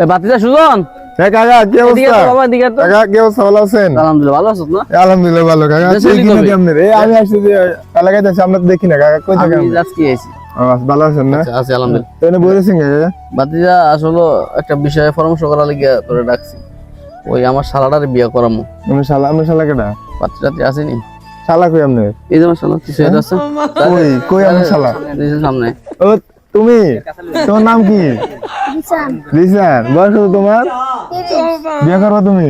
এ বাতিজা সুজন কাকা কি এদিকে অবস্থা? তো বাবা, এদিকে তো। কাকা কি অবস্থা? ভালো আছেন? আলহামদুলিল্লাহ, ভালো আছো না? আলহামদুলিল্লাহ ভালো। কাকা দেশে কই কি কিনা কবে? দি আপনি রে? এই আমি আসছি যে এলাকায় আছি, আমরা তো দেখি না। কাকা কই আমি থাকেন? আজকে আইছি। ভালো আছেন না? আচ্ছা, আছি আলহামদুলিল্লাহ। তো এনে বলেছেন কাকা? বাতিজা আসলে একটা বিষয়ে পরামর্শ করা লাগিয়া তোরে ডাকছি। ওই আমার শালাটারে বিয়ে করামু। আমি শালা কেডা? বাতিজাতে আসেনি? শালা কই আপনি? এই যে আমার শালা কিছু এটা আছে। কই আমার শালা? এই যে সামনে। ও তুমি, তোমার নাম কি? রিসান। বয়স কত তোমার? বিয়ে করবা তুমি?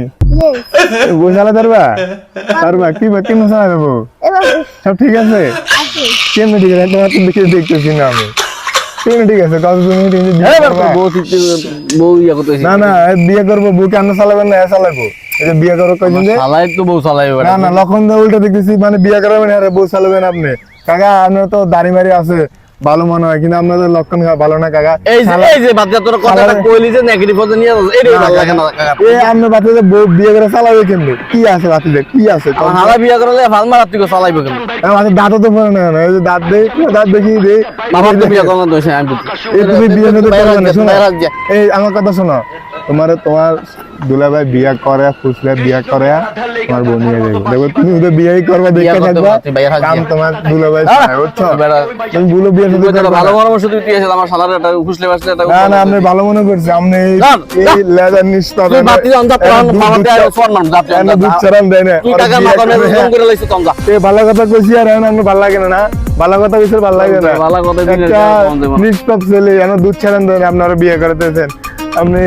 বই চালা পারবা? পারবা কি কেমন চালা দেবো? সব ঠিক আছে? কেমন ঠিক আছে? তোমার তো দেখে দেখতেছি না আমি। কেমন ঠিক আছে? কত তুমি বিয়ে করবা? বউ ইয়া করতেছি। না না বিয়ে করবো, বউ কেন চালাবেন না? চালাবো। এই যে বিয়ে করবো কয়দিন যে? শালাই তো বউ চালাই না না লক্ষণ দা উল্টা দেখতেছি, মানে বিয়ে করাবেন আর বউ চালাবেন আপনি। কাকা আপনার তো দাড়ি মারি আছে, ভালো মনে হয়, কিন্তু আপনাদের লক্ষণ ভালো না কাকা। এই যে বাচ্চা তোর কথাটা কইলি যে নেগেটিভ পথে নিয়ে যাস, এটাই ভালো লাগে না কাকা। এই আপনার বাচ্চাদের বউ বিয়ে করে চালাবে কেমনি? কি আছে বাচ্চাদের? কি আছে? আমার হালা বিয়া করলে ফাল মারা তুই চালাইবো কেন? আমাদের দাঁতও তো পড়ে না। এই যে দাঁত দেই, দাঁত দেখি দে। বাবার তো বিয়া করতে দোষ আমি এই তুমি বিয়ে করতে বাইরে পারবে না, শোনো। বাইরে যা। এই আমার কথা শোনো, তোমার দুলাভাই বিয়ে করে, ফুসলে বিয়ে করে, তোমার বউ নিয়ে যাবে। দেখো তুমি ওদের বিয়েই করবা, বিয়া দেখতে করতে থাকবা, পারতি, বাইরে হাত কাম দিয়া। তোমার দুলাভাই চায়, বুঝছো? তুমি বলো বিয়ে তুই শুধু তো করবা ভালো না। পরামর্শ তুই এসে আমার শালার একটা ফুসলে বাসলে একটা না না আপনি ভালো মনে করছেন, আপনি যান, এই লেজার নিষ্পাপ তুই বাতি যান যা তোর মামাতে আয় ফোন নাম যা এনে দুধ চারান দেয় না। তুই ওরা টাকা বিয়ে মাথা করে, মেরে জম করে লাইছ তোম যা। এ ভালো কথা কইছি আর এখন আপনার ভালো লাগে না না? ভালো কথা কইছে ভালো লাগে না? ভালো কথা কইলে একটা মন দেব না। নিষ্পাপ ছেলে এনে দুধ ছাড়ান দেন, আপনারা বিয়ে করতেছেন আপনি।